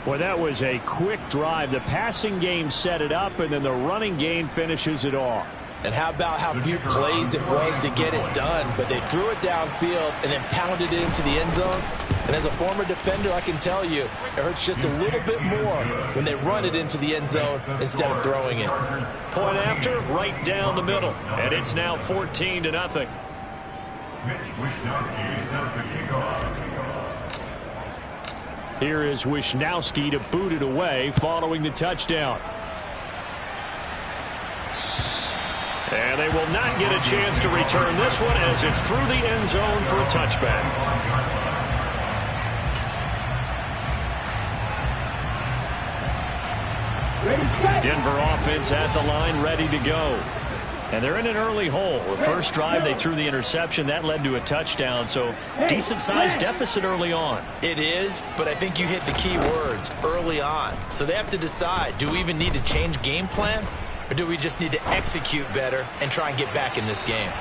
Well, that was a quick drive. The passing game set it up, and then the running game finishes it off. And how about how few plays it was to get it done, but they threw it downfield and then pounded it into the end zone. And as a former defender, I can tell you, it hurts just a little bit more when they run it into the end zone instead of throwing it. Point after, right down the middle. And it's now 14-0. Mitch Wishnowsky set the kickoff. Here is Wishnowsky to boot it away following the touchdown. And they will not get a chance to return this one as it's through the end zone for a touchback. Denver offense at the line, ready to go. And they're in an early hole. The first drive, they threw the interception. That led to a touchdown, so decent-sized deficit early on. It is, but I think you hit the key words, early on. So they have to decide, do we even need to change game plan, or do we just need to execute better and try and get back in this game?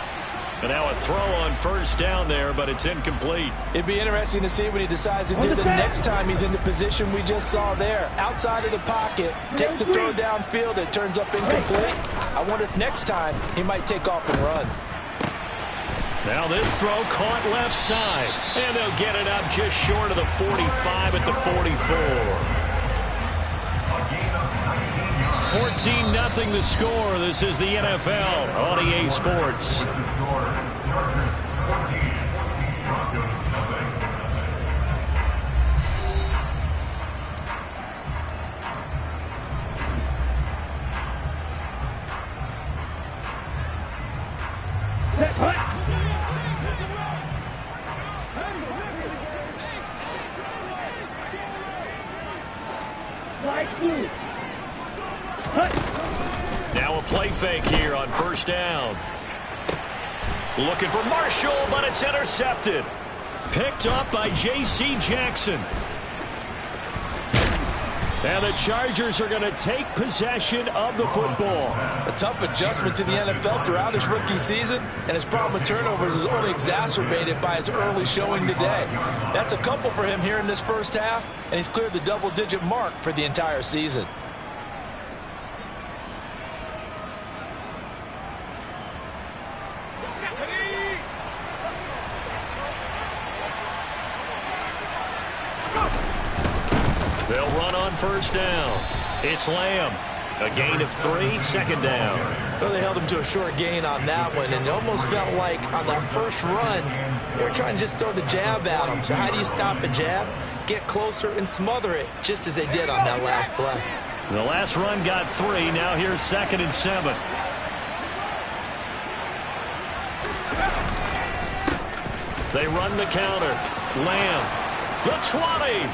And now a throw on first down there, but it's incomplete. It'd be interesting to see what he decides to do the next time he's in the position we just saw there. Outside of the pocket, takes a throw downfield, it turns up incomplete. I wonder if next time he might take off and run. Now this throw caught left side, and they'll get it up just short of the 45 at the 44. 14-0 the score. This is the NFL on EA Sports. Now a play fake here on first down. Looking for Marshall, but it's intercepted. Picked up by J.C. Jackson. And the Chargers are going to take possession of the football. A tough adjustment to the NFL throughout his rookie season, and his problem with turnovers is only exacerbated by his early showing today. That's a couple for him here in this first half, and he's cleared the double-digit mark for the entire season. They'll run on first down. It's Lamb. A gain of 3, second down. Well, they held him to a short gain on that one, and it almost felt like on that first run, they were trying to just throw the jab at him. So how do you stop the jab? Get closer and smother it, just as they did on that last play. The last run got 3. Now here's 2nd and 7. They run the counter. Lamb. The 20.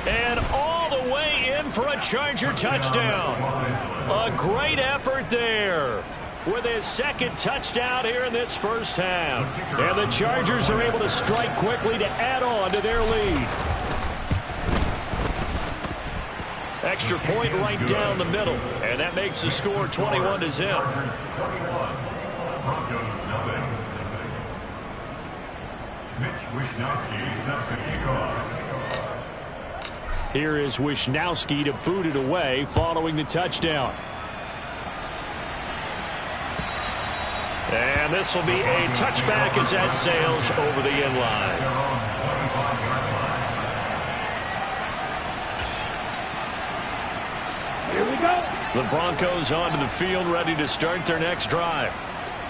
And all the way in for a Charger touchdown. A great effort there with his second touchdown here in this first half. And the Chargers are able to strike quickly to add on to their lead. Extra point right down the middle. And that makes the score 21-0. Mitch Wishnowsky set the kickoff. Here is Wishnowsky to boot it away following the touchdown. And this will be a touchback as that sails over the end line. Here we go. The Broncos onto the field, ready to start their next drive.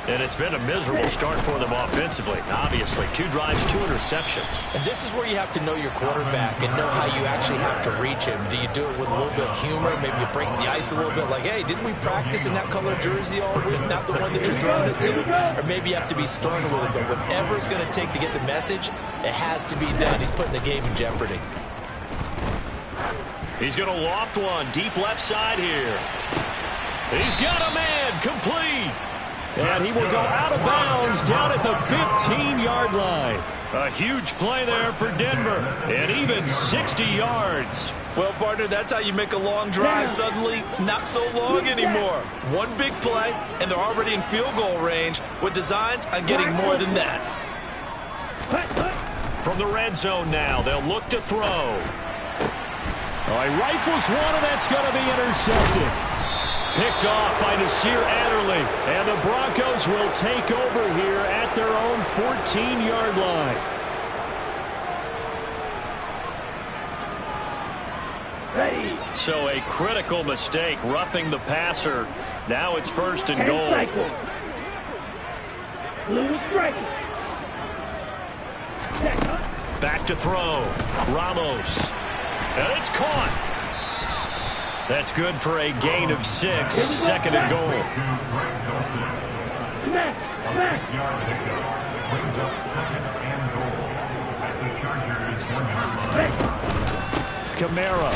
And it's been a miserable start for them offensively. Obviously, 2 drives, 2 interceptions. And this is where you have to know your quarterback and know how you actually have to reach him. Do you do it with a little bit of humor? Maybe you break the ice a little bit like, hey, didn't we practice in that color jersey all week, not the one that you're throwing it to? Or maybe you have to be stern with him. But whatever it's going to take to get the message, it has to be done. He's putting the game in jeopardy. He's going to loft one deep left side here. He's got a man complete. And he will go out of bounds down at the 15-yard line. A huge play there for Denver. And even 60 yards. Well, partner, that's how you make a long drive suddenly not so long anymore. One big play, and they're already in field goal range with designs on getting more than that. From the red zone now, they'll look to throw. Oh, he rifles one, and that's going to be intercepted. Picked off by Nasir Adderley. And the Broncos will take over here at their own 14-yard line. So a critical mistake, roughing the passer. Now it's 1st and goal. Back to throw. Ramos. And it's caught. That's good for a gain of 6. 2nd and goal. A 6-yard pickup brings up 2nd and goal at the Chargers 1-yard line. Kamara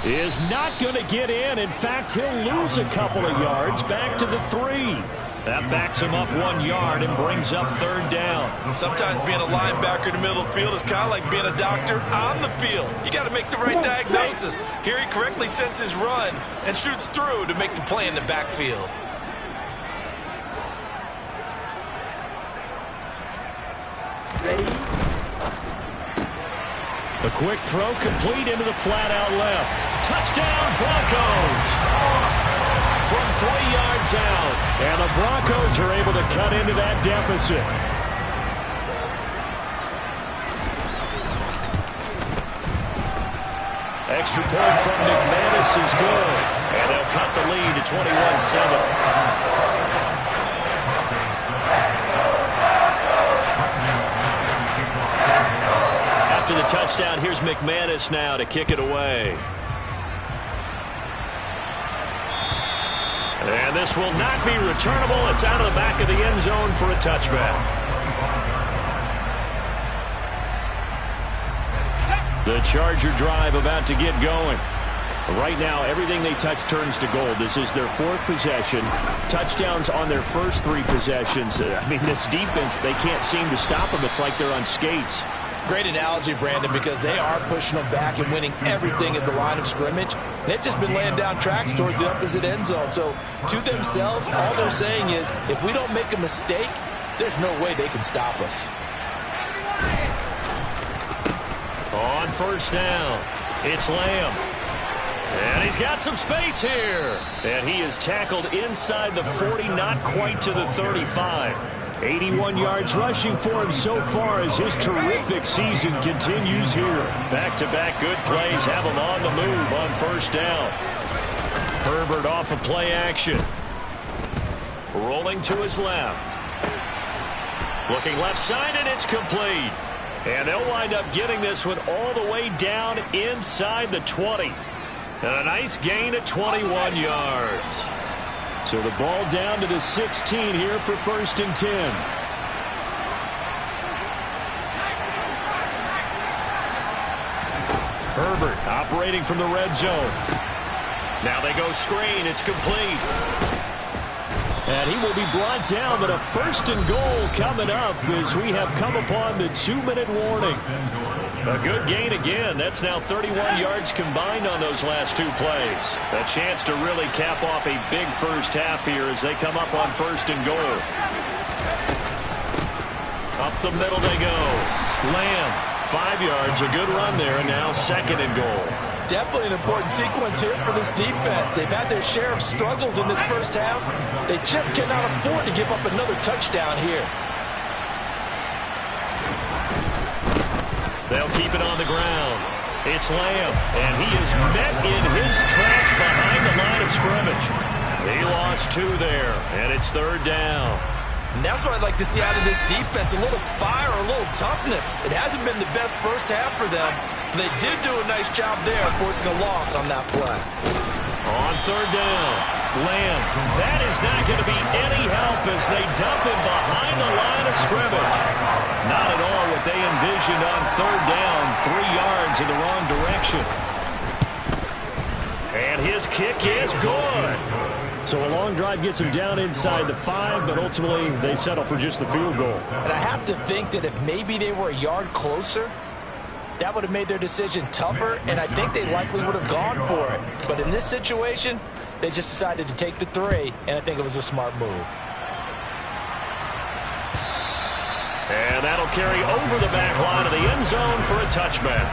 is not going to get in. In fact, he'll lose a couple of yards back to the 3. That backs him up 1 yard and brings up 3rd down. Sometimes being a linebacker in the middle of the field is kind of like being a doctor on the field. You got to make the right diagnosis. Here he correctly sends his run and shoots through to make the play in the backfield. A quick throw complete into the flat out left. Touchdown Broncos! From 3 yards out. And the Broncos are able to cut into that deficit. Extra point from McManus is good. And they'll cut the lead to 21-7. After the touchdown, here's McManus now to kick it away. And this will not be returnable. It's out of the back of the end zone for a touchback. The Charger drive about to get going. Right now, everything they touch turns to gold. This is their 4th possession. Touchdowns on their first 3 possessions. I mean, this defense, they can't seem to stop them. It's like they're on skates. Great analogy, Brandon, because they are pushing them back and winning everything at the line of scrimmage. They've just been laying down tracks towards the opposite end zone. So, to themselves, all they're saying is, if we don't make a mistake, there's no way they can stop us. On 1st down, it's Lamb. And he's got some space here. And he is tackled inside the 40, not quite to the 35. 81 yards rushing for him so far as his terrific season continues here. Back-to-back good plays have him on the move on 1st down. Herbert off of play action. Rolling to his left. Looking left side, and it's complete. And they'll wind up getting this one all the way down inside the 20. And a nice gain of 21 yards. So the ball down to the 16 here for 1st and 10. Herbert operating from the red zone. Now they go screen. It's complete. And he will be brought down, but a 1st and goal coming up as we have come upon the 2-minute warning. A good gain again. That's now 31 yards combined on those last 2 plays. A chance to really cap off a big first half here as they come up on 1st and goal. Up the middle they go. Lamb, 5 yards, a good run there, and now 2nd and goal. Definitely an important sequence here for this defense. They've had their share of struggles in this first half. They just cannot afford to give up another touchdown here. They'll keep it on the ground. It's Lamb, and he is met in his tracks behind the line of scrimmage. He lost 2 there, and it's 3rd down. And that's what I'd like to see out of this defense, a little fire, a little toughness. It hasn't been the best first half for them, but they did do a nice job there forcing a loss on that play. On 3rd down, Lamb. That is not going to be any help as they dump him behind the line of scrimmage. Not at all what they envisioned on 3rd down, 3 yards in the wrong direction. And his kick is good. So a long drive gets him down inside the 5, but ultimately they settle for just the field goal. And I have to think that if maybe they were a yard closer, that would have made their decision tougher, and I think they likely would have gone for it. But in this situation, they just decided to take the 3, and I think it was a smart move. And that'll carry over the back line of the end zone for a touchback.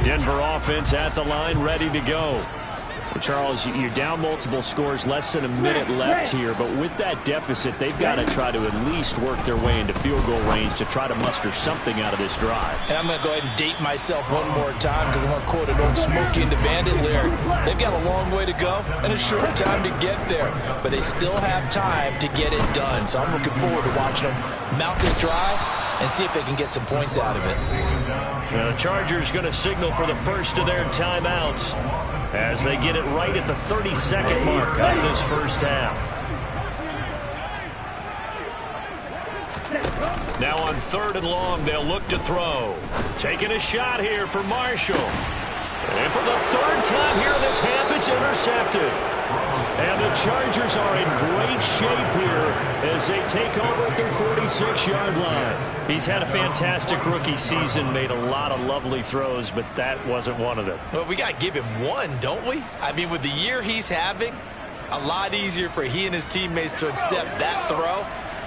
Denver offense at the line, ready to go. Well, Charles, you're down multiple scores, less than a minute left here, but with that deficit, they've got to try to at least work their way into field goal range to try to muster something out of this drive. And I'm going to go ahead and date myself one more time because I'm going to quote an old Smokey and the Bandit lyric. They've got a long way to go and a short time to get there, but they still have time to get it done. So I'm looking forward to watching them mount this drive and see if they can get some points out of it. Now, the Chargers going to signal for the first of their timeouts as they get it right at the 32nd mark of this first half. Now on 3rd and long, they'll look to throw. Taking a shot here for Marshall. And for the 3rd time here in this half, it's intercepted. And the Chargers are in great shape here as they take over at their 46-yard line. He's had a fantastic rookie season, made a lot of lovely throws, but that wasn't one of them. Well, we got to give him one, don't we? I mean, with the year he's having, a lot easier for he and his teammates to accept that throw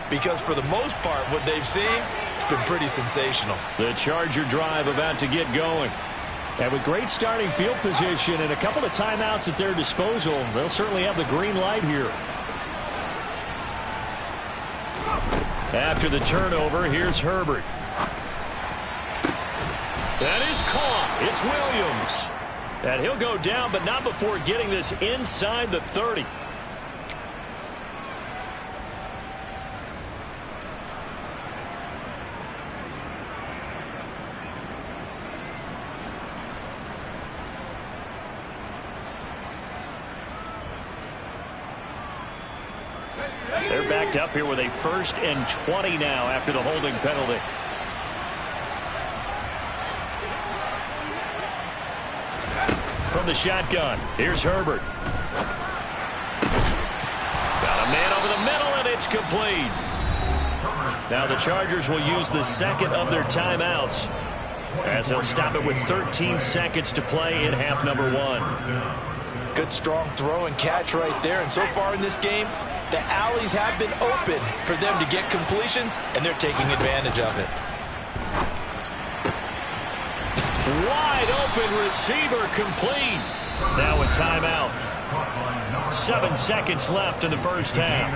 because for the most part, what they've seen, it's been pretty sensational. The Charger drive about to get going. And with great starting field position and a couple of timeouts at their disposal, they'll certainly have the green light here. After the turnover, here's Herbert. That is caught. It's Williams. And he'll go down, but not before getting this inside the 30. They're backed up here with a 1st and 20 now after the holding penalty. From the shotgun, here's Herbert. Got a man over the middle, and it's complete. Now the Chargers will use the 2nd of their timeouts as they'll stop it with 13 seconds to play in half number 1. Good, strong throw and catch right there. And so far in this game, the alleys have been open for them to get completions, and they're taking advantage of it. Wide open receiver complete. Now a timeout. 7 seconds left in the first half.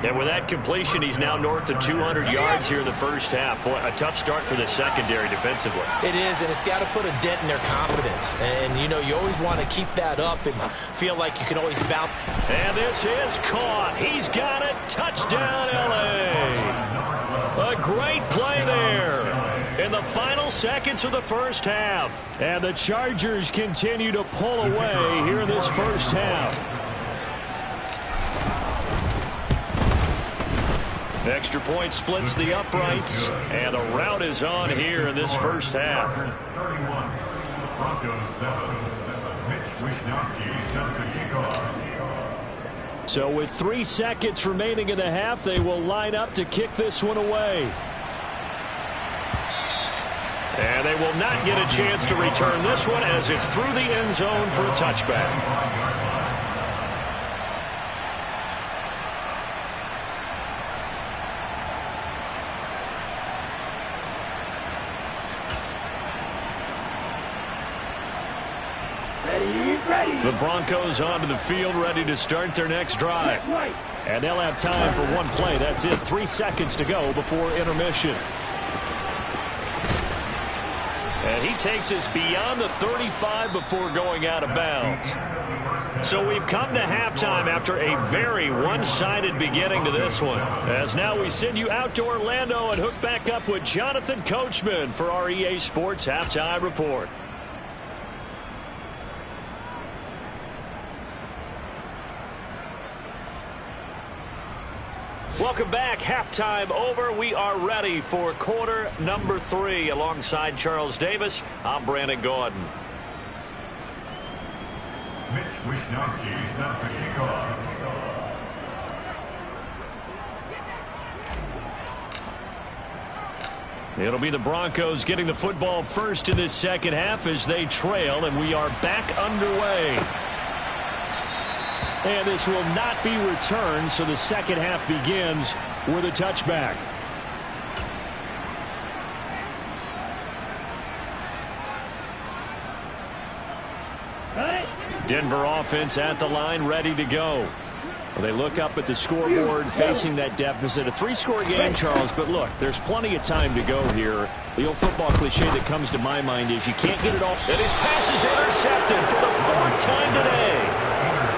And with that completion, he's now north of 200 yards here in the first half. Boy, a tough start for the secondary defensively. It is, and it's got to put a dent in their confidence. And, you know, you always want to keep that up and feel like you can always bounce. And this is caught. He's got it. Touchdown, L.A. A great play there in the final seconds of the first half. And the Chargers continue to pull away here in this first half. Extra point splits the uprights, and a rout is on here in this first half. So with 3 seconds remaining in the half, they will line up to kick this one away. And they will not get a chance to return this one as it's through the end zone for a touchback. The Broncos onto the field, ready to start their next drive. And they'll have time for one play. That's it. 3 seconds to go before intermission. And he takes us beyond the 35 before going out of bounds. So we've come to halftime after a very one-sided beginning to this one. As now we send you out to Orlando and hook back up with Jonathan Coachman for our EA Sports Halftime Report. Welcome back. Halftime over. We are ready for quarter number 3. Alongside Charles Davis, I'm Brandon Gaudin. Mitch Wishnowsky set the kickoff. It'll be the Broncos getting the football first in this second half as they trail, and we are back underway. And this will not be returned, so the second half begins with a touchback. Denver offense at the line, ready to go. Well, they look up at the scoreboard, facing that deficit. A 3-score game, Charles, but look, there's plenty of time to go here. The old football cliche that comes to my mind is you can't get it all. And his pass is intercepted for the 4th time today.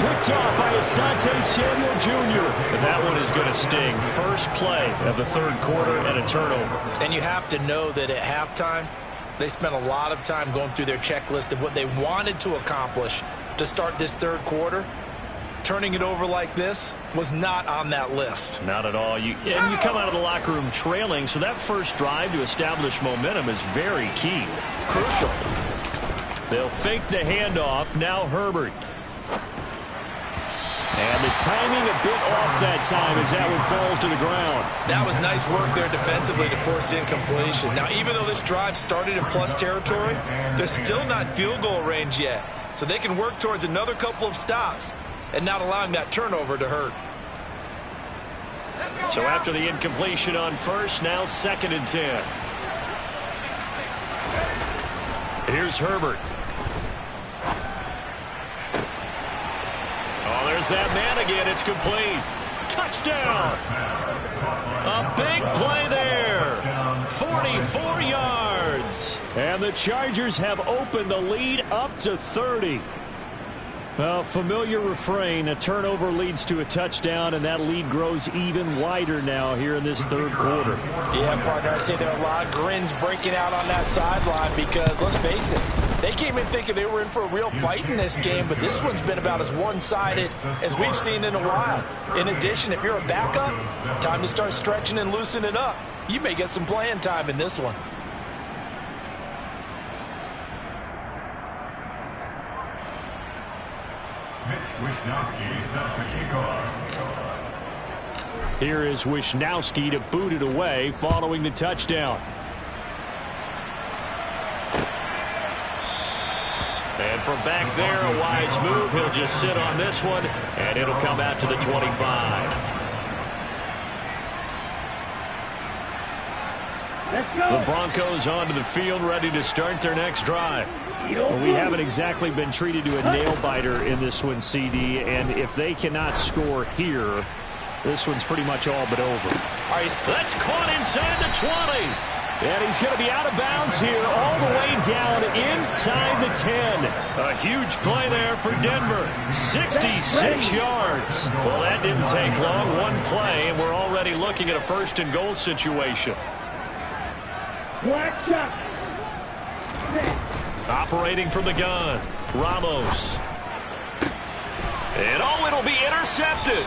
Picked off by Asante Samuel Jr. And that one is going to sting. First play of the 3rd quarter and a turnover. And you have to know that at halftime, they spent a lot of time going through their checklist of what they wanted to accomplish to start this 3rd quarter. Turning it over like this was not on that list. Not at all. You come out of the locker room trailing, so that first drive to establish momentum is very key. Crucial. They'll fake the handoff. Now Herbert. And the timing a bit off that time as that one falls to the ground. That was nice work there defensively to force incompletion. Now, even though this drive started in plus territory, they're still not in field goal range yet. So they can work towards another couple of stops and not allowing that turnover to hurt. So after the incompletion on first, now 2nd and 10. Here's Herbert. Oh, there's that man again. It's complete. Touchdown. A big play there. 44 yards. And the Chargers have opened the lead up to 30. Well, familiar refrain. A turnover leads to a touchdown, and that lead grows even wider now here in this 3rd quarter. Yeah, partner, I'd say there are a lot of grins breaking out on that sideline because, let's face it, they came in thinking they were in for a real fight in this game, but this one's been about as one-sided as we've seen in a while. In addition, if you're a backup, time to start stretching and loosening up. You may get some playing time in this one. Here is Wisnowski to boot it away following the touchdown. And from back there, a wise move. He'll just sit on this one, and it'll come out to the 25. The Broncos onto the field, ready to start their next drive. Well, we haven't exactly been treated to a nail-biter in this one, CD, and if they cannot score here, this one's pretty much all but over. All right, that's caught inside the 20. And he's going to be out of bounds here all the way down inside the 10. A huge play there for Denver. 66 yards. Well, that didn't take long. One play, and we're already looking at a 1st and goal situation. Operating from the gun, Ramos. And it'll be intercepted.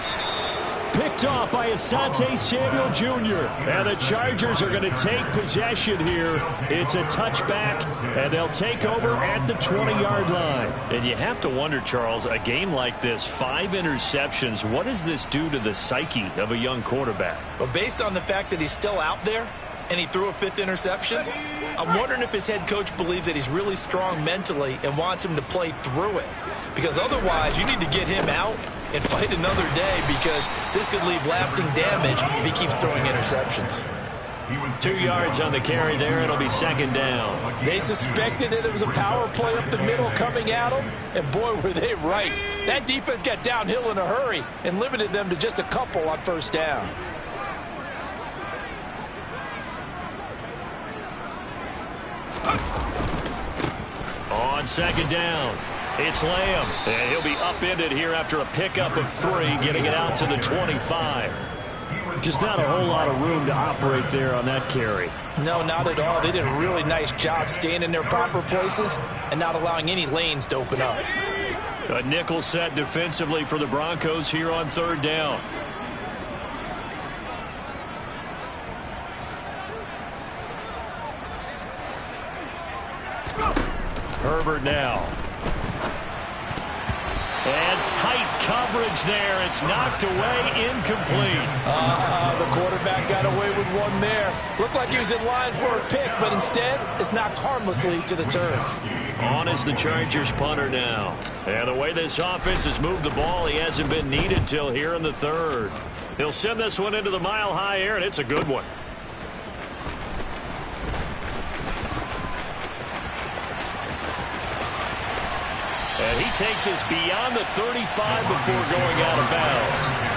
Picked off by Asante Samuel Jr. And the Chargers are going to take possession here. It's a touchback, and they'll take over at the 20-yard line. And you have to wonder, Charles, a game like this, 5 interceptions, what does this do to the psyche of a young quarterback? Well, based on the fact that he's still out there and he threw a 5th interception, I'm wondering if his head coach believes that he's really strong mentally and wants him to play through it. Because otherwise, you need to get him out and fight another day, because this could leave lasting damage if he keeps throwing interceptions. 2 yards on the carry there. It'll be 2nd down. They suspected that it was a power play up the middle coming at them, and boy, were they right. That defense got downhill in a hurry and limited them to just a couple on 1st down. On 2nd down, it's Lamb, and he'll be upended here after a pickup of 3, getting it out to the 25. Just not a whole lot of room to operate there on that carry. No, not at all. They did a really nice job staying in their proper places and not allowing any lanes to open up. A nickel set defensively for the Broncos here on 3rd down. Herbert now. And tight coverage there. It's knocked away, incomplete. The quarterback got away with one there. Looked like he was in line for a pick, but instead it's knocked harmlessly to the turf. On is the Chargers punter now. And the way this offense has moved the ball, he hasn't been needed till here in the 3rd. He'll send this one into the mile-high air, and it's a good one. And he takes us beyond the 35 before going out of bounds.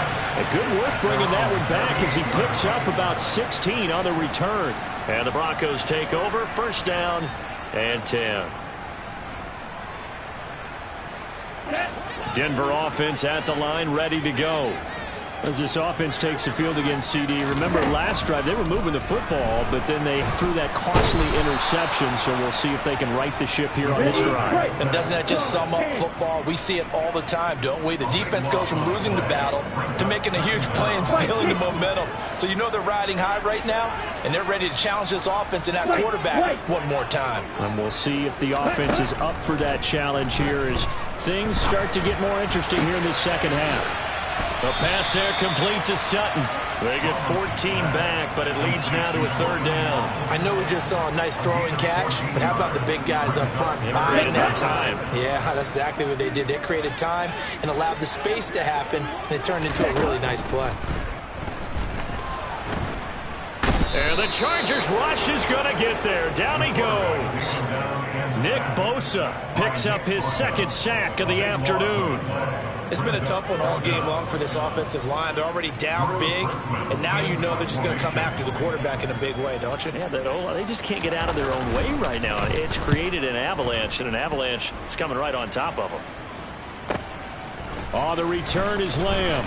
Good work bringing that one back as he picks up about 16 on the return. And the Broncos take over, first down and 10. Denver offense at the line, ready to go. As this offense takes the field against CD, remember last drive they were moving the football, but then they threw that costly interception, so we'll see if they can right the ship here on this drive. And doesn't that just sum up football? We see it all the time, don't we? The defense goes from losing the battle to making a huge play and stealing the momentum. So you know they're riding high right now, and they're ready to challenge this offense and that quarterback one more time. And we'll see if the offense is up for that challenge here as things start to get more interesting here in the second half. The pass there complete to Sutton. They get 14 back, but it leads now to a third down. I know we just saw a nice throwing catch, but how about the big guys up front buying that time? Yeah, that's exactly what they did. They created time and allowed the space to happen, and it turned into a really nice play. And the Chargers rush is going to get there. Down he goes. Nick Bosa picks up his second sack of the afternoon. It's been a tough one all game long for this offensive line. They're already down big, and now you know they're just going to come after the quarterback in a big way, don't you? Yeah, they just can't get out of their own way right now. It's created an avalanche, and an avalanche is coming right on top of them. Oh, the return is Lamb.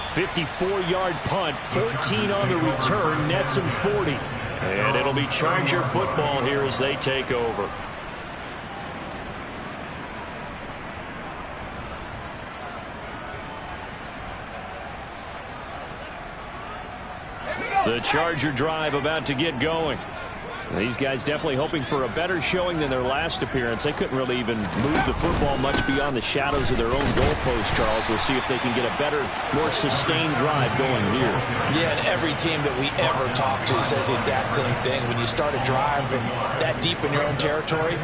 54-yard punt, 14 on the return, nets him 40. And it'll be Charger football here as they take over. The Charger drive about to get going. These guys definitely hoping for a better showing than their last appearance. They couldn't really even move the football much beyond the shadows of their own goalpost, Charles. We'll see if they can get a better, more sustained drive going here. Yeah, and every team that we ever talk to says the exact same thing. When you start a drive from that deep in your own territory,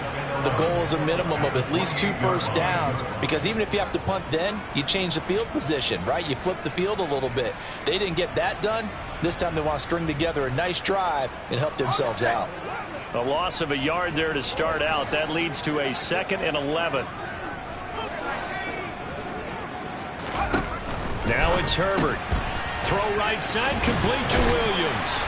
the goal is a minimum of at least 2 first downs, because even if you have to punt then, you change the field position, right? You flip the field a little bit. They didn't get that done. This time they want to string together a nice drive and help themselves out. A loss of a yard there to start out. That leads to a 2nd and 11. Now it's Herbert. Throw right side, complete to Williams.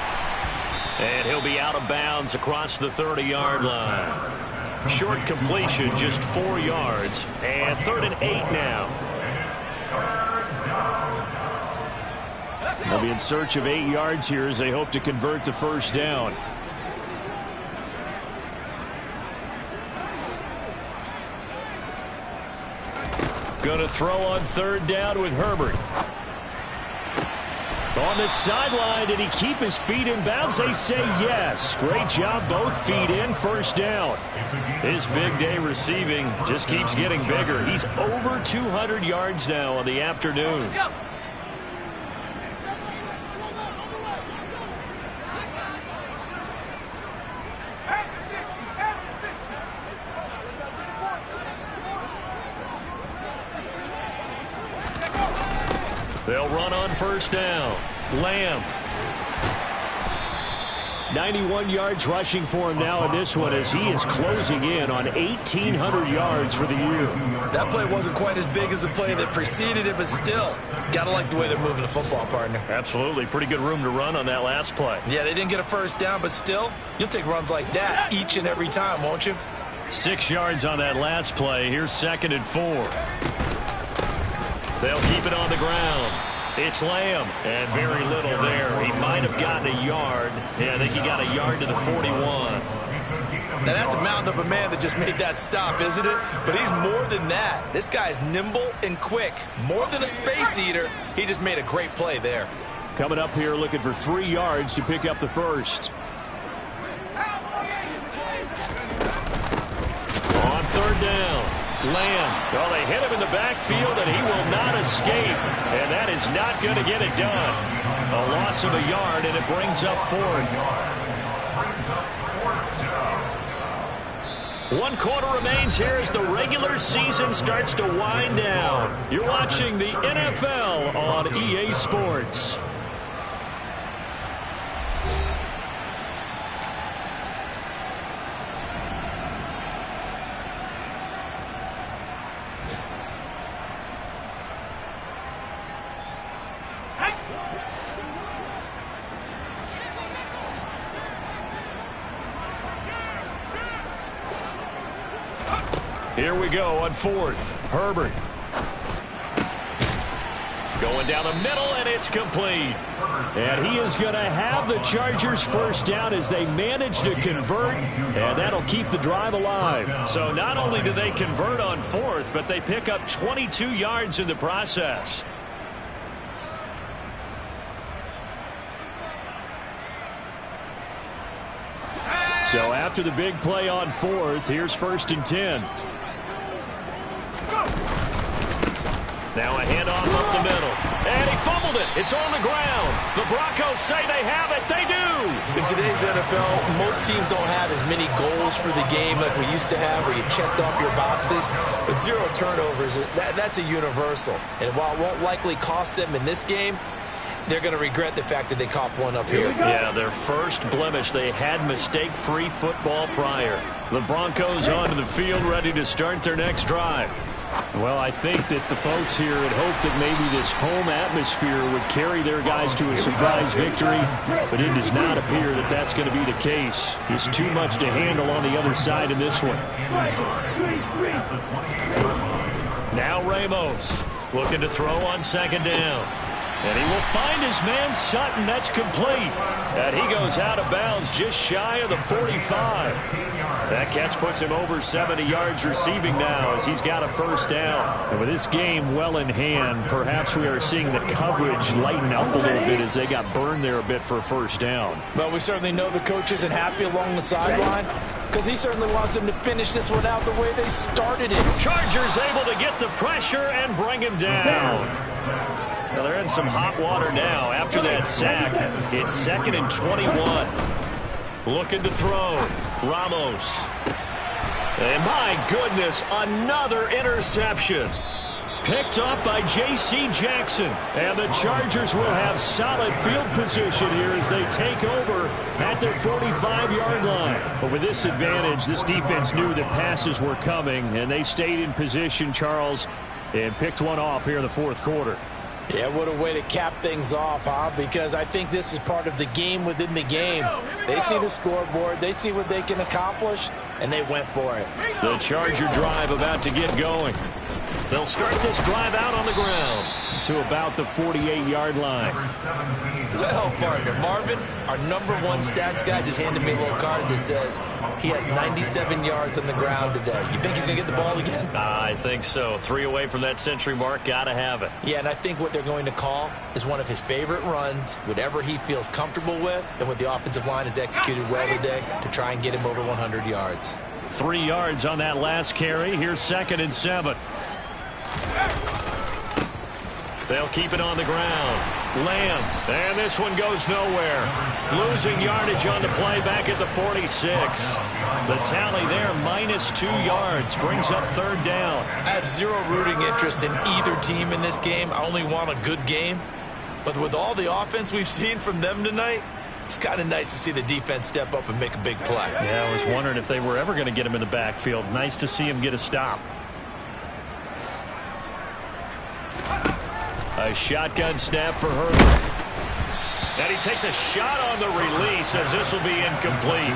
And he'll be out of bounds across the 30-yard line. Short completion, just 4 yards. And 3rd and 8 now. They'll be in search of 8 yards here as they hope to convert the first down. Going to throw on 3rd down with Herbert. On the sideline, did he keep his feet in bounds? They say yes. Great job, both feet in, first down. His big day receiving just keeps getting bigger. He's over 200 yards now on the afternoon. They'll run on first down. Lamb. 91 yards rushing for him now in this one as he is closing in on 1,800 yards for the year. That play wasn't quite as big as the play that preceded it, but still, got to like the way they're moving the football, partner. Absolutely. Pretty good room to run on that last play. Yeah, they didn't get a first down, but still, you'll take runs like that each and every time, won't you? 6 yards on that last play. Here's 2nd and 4. They'll keep it on the ground. It's Lamb, and very little there. He might have gotten a yard. Yeah, I think he got a yard to the 41. Now, that's a mountain of a man that just made that stop, isn't it? But he's more than that. This guy's nimble and quick. More than a space eater. He just made a great play there. Coming up here looking for 3 yards to pick up the first. On 3rd down. Lamb. Well, they hit him in the backfield, and he will not escape. And that is not going to get it done. A loss of a yard, and it brings up 4th. 1 quarter remains here as the regular season starts to wind down. You're watching the NFL on EA Sports. Here we go on 4th. Herbert. Going down the middle, and it's complete. And he is going to have the Chargers first down as they manage to convert, and that'll keep the drive alive. So not only do they convert on 4th, but they pick up 22 yards in the process. So after the big play on 4th, here's 1st and 10. Now a handoff up the middle. And he fumbled it. It's on the ground. The Broncos say they have it. They do. In today's NFL, most teams don't have as many goals for the game like we used to have where you checked off your boxes. But 0 turnovers, that's a universal. And while it won't likely cost them in this game, they're going to regret the fact that they coughed one up here. Yeah, their first blemish. They had mistake-free football prior. The Broncos onto the field ready to start their next drive. Well, I think that the folks here had hoped that maybe this home atmosphere would carry their guys to a surprise victory, but it does not appear that that's going to be the case. There's too much to handle on the other side in this one. Now Ramos looking to throw on 2nd down. And he will find his man Sutton. That's complete. And he goes out of bounds just shy of the 45. That catch puts him over 70 yards receiving now as he's got a first down. And with this game well in hand, perhaps we are seeing the coverage lighten up a little bit as they got burned there a bit for a first down. Well, we certainly know the coach isn't happy along the sideline because he certainly wants them to finish this one out the way they started it. Chargers able to get the pressure and bring him down. Well, they're in some hot water now. After that sack, it's 2nd and 21. Looking to throw. Ramos. And my goodness, another interception. Picked up by J.C. Jackson. And the Chargers will have solid field position here as they take over at their 45-yard line. But with this advantage, this defense knew that passes were coming, and they stayed in position, Charles, and picked one off here in the 4th quarter. Yeah, what a way to cap things off, huh? Because I think this is part of the game within the game. They see the scoreboard, they see what they can accomplish, and they went for it. The Charger drive about to get going. They'll start this drive out on the ground to about the 48-yard line. Well, partner, Marvin, our #1 stats guy, just handed me a little card that says he has 97 yards on the ground today. You think he's going to get the ball again? I think so. 3 away from that century mark. Got to have it. Yeah, and I think what they're going to call is one of his favorite runs, whatever he feels comfortable with, and what the offensive line has executed well today to try and get him over 100 yards. 3 yards on that last carry. Here's 2nd and 7. They'll keep it on the ground. Lamb, and this one goes nowhere. Losing yardage on the play back at the 46. The tally there, -2 yards, brings up 3rd down. I have zero rooting interest in either team in this game. I only want a good game. But with all the offense we've seen from them tonight, it's kind of nice to see the defense step up and make a big play. Yeah, I was wondering if they were ever going to get him in the backfield. Nice to see him get a stop. A shotgun snap for Herbert. And he takes a shot on the release as this will be incomplete.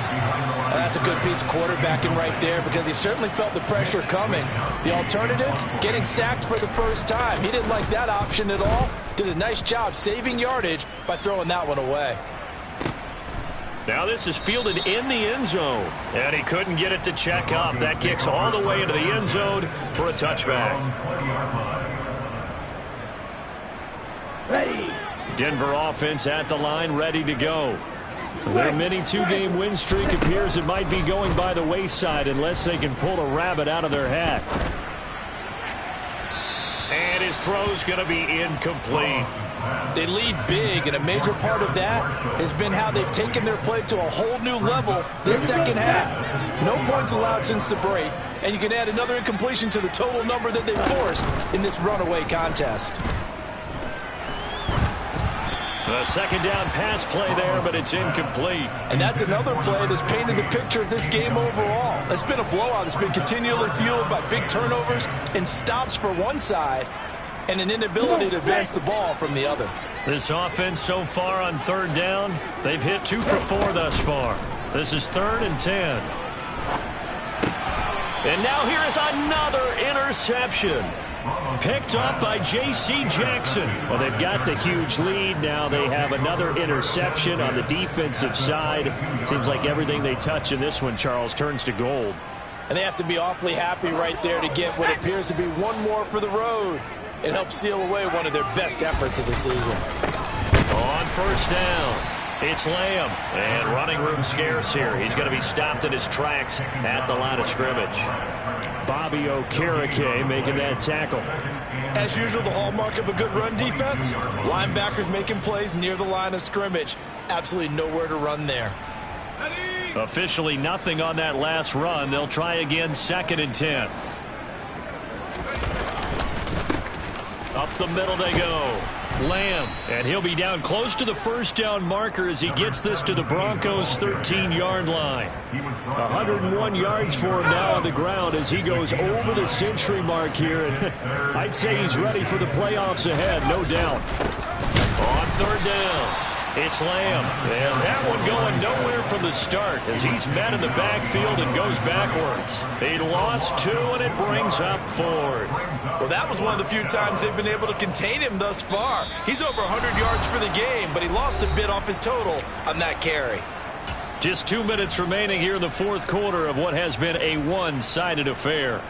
That's a good piece of quarterbacking right there because he certainly felt the pressure coming. The alternative, getting sacked for the first time. He didn't like that option at all. Did a nice job saving yardage by throwing that one away. Now this is fielded in the end zone. And he couldn't get it to check up. That kicks all the way into the end zone for a touchback. Denver offense at the line, ready to go. Their mini 2-game win streak appears it might be going by the wayside unless they can pull a rabbit out of their hat. And his throw's going to be incomplete. They lead big, and a major part of that has been how they've taken their play to a whole new level this second half. No points allowed since the break, and you can add another incompletion to the total number that they forced in this runaway contest. A 2nd down pass play there, but it's incomplete. And that's another play that's painted the picture of this game overall. It's been a blowout. It's been continually fueled by big turnovers and stops for one side and an inability to advance the ball from the other. This offense so far on third down, they've hit 2 for 4 thus far. This is 3rd and 10. And now here is another interception. Picked up by J.C. Jackson. Well, they've got the huge lead. Now they have another interception on the defensive side. Seems like everything they touch in this one, Charles, turns to gold. And they have to be awfully happy right there to get what appears to be one more for the road. It helps seal away one of their best efforts of the season. On first down, it's Lamb. And running room scarce here. He's going to be stopped in his tracks at the line of scrimmage. Bobby Okereke making that tackle. As usual, the hallmark of a good run defense, linebackers making plays near the line of scrimmage. Absolutely nowhere to run there. Officially nothing on that last run. They'll try again, 2nd and 10. Up the middle they go. Lamb, and he'll be down close to the first down marker as he gets this to the Broncos' 13-yard line. 101 yards for him now on the ground as he goes over the century mark here. I'd say he's ready for the playoffs ahead, no doubt. On third down, it's Lamb. And that one going nowhere from the start as he's met in the backfield and goes backwards. He lost 2, and it brings up 4th. Well, that was one of the few times they've been able to contain him thus far. He's over 100 yards for the game, but he lost a bit off his total on that carry. Just 2 minutes remaining here in the 4th quarter of what has been a one-sided affair.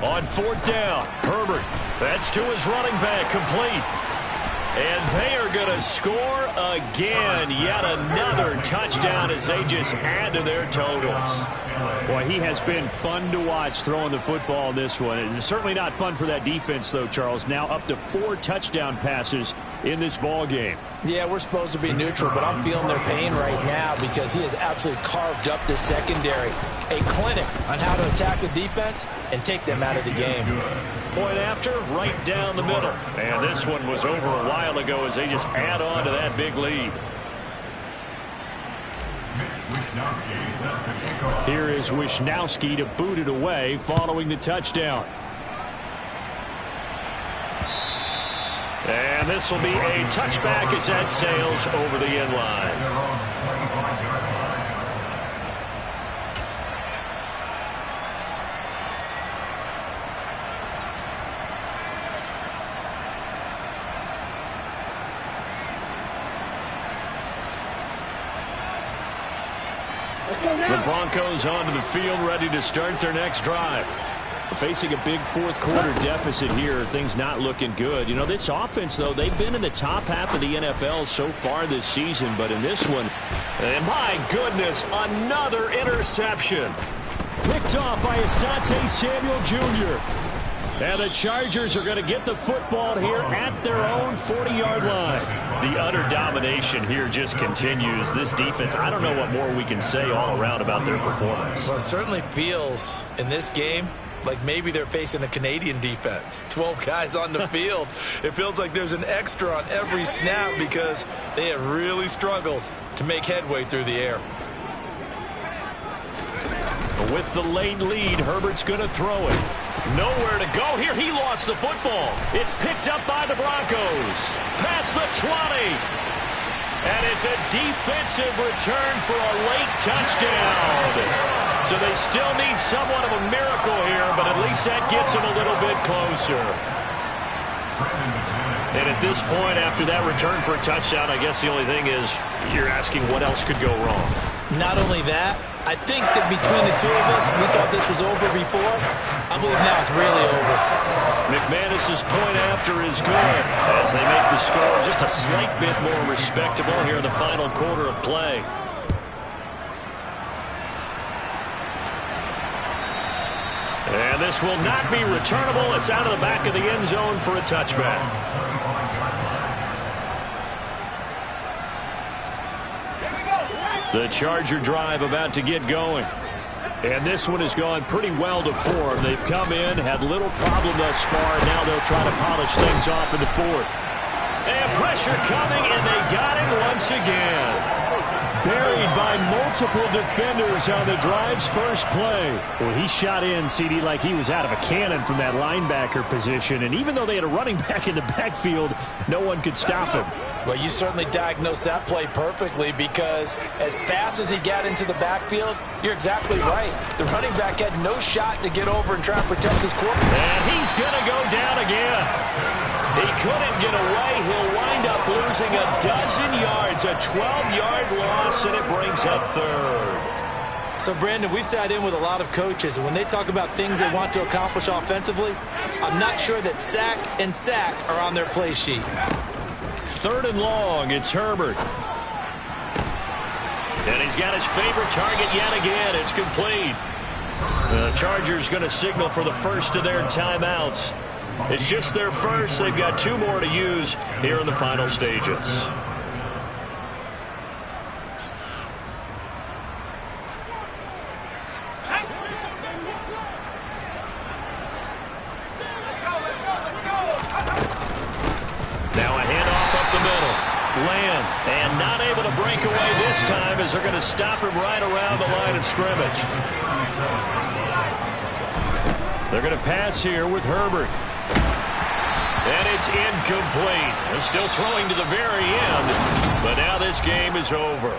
On 4th down, Herbert. That's to his running back, complete. And they are going to score again. Yet another touchdown as they just add to their totals. Boy, he has been fun to watch throwing the football in this one. It's certainly not fun for that defense, though, Charles. Now up to 4 touchdown passes in this ball game. Yeah, we're supposed to be neutral, but I'm feeling their pain right now because he has absolutely carved up the secondary. A clinic on how to attack the defense and take them out of the game. Point after, right down the middle. And this one was over a while ago as they just add on to that big lead. Here is Wishnowsky to boot it away following the touchdown. And this will be a touchback as that sails over the end line. The Broncos onto the field, ready to start their next drive. Facing a big 4th quarter deficit here, things not looking good. You know, this offense, though, they've been in the top half of the NFL so far this season, but in this one, and my goodness, another interception. Picked off by Asante Samuel Jr. And the Chargers are going to get the football here at their own 40-yard line. The utter domination here just continues. This defense, I don't know what more we can say all around about their performance. Well, it certainly feels in this game like maybe they're facing a Canadian defense. 12 guys on the field. It feels like there's an extra on every snap because they have really struggled to make headway through the air. With the late lead, Herbert's going to throw it. Nowhere to go here. He lost the football. It's picked up by the Broncos. Past the 20. And it's a defensive return for a late touchdown. So they still need somewhat of a miracle here, but at least that gets them a little bit closer. And at this point, after that return for a touchdown, I guess the only thing is you're asking what else could go wrong. Not only that, I think that between the two of us, we thought this was over before. I believe now it's really over. McManus's point after is good as they make the score just a slight bit more respectable here in the final quarter of play. And this will not be returnable. It's out of the back of the end zone for a touchback. The Charger drive about to get going. And this one has gone pretty well to form. They've come in, had little problem thus far, and now they'll try to polish things off in the 4th. And pressure coming, and they got him once again. Buried by multiple defenders on the drive's first play. Well, he shot in, CD, like he was out of a cannon from that linebacker position. And even though they had a running back in the backfield, no one could stop him. Well, you certainly diagnosed that play perfectly, because as fast as he got into the backfield, you're exactly right. The running back had no shot to get over and try and protect his quarterback. And he's going to go down again. He couldn't get away. He'll wind up losing a dozen yards, a 12-yard loss, and it brings up third. So, Brandon, we sat in with a lot of coaches, and when they talk about things they want to accomplish offensively, I'm not sure that sack and sack are on their play sheet. Third and long, it's Herbert. And he's got his favorite target yet again. It's complete. The Chargers going to signal for the first of their timeouts. It's just their first. They've got 2 more to use here in the final stages. Lamb, and not able to break away this time as they're going to stop him right around the line of scrimmage. They're going to pass here with Herbert. And it's incomplete. They're still throwing to the very end, but now this game is over.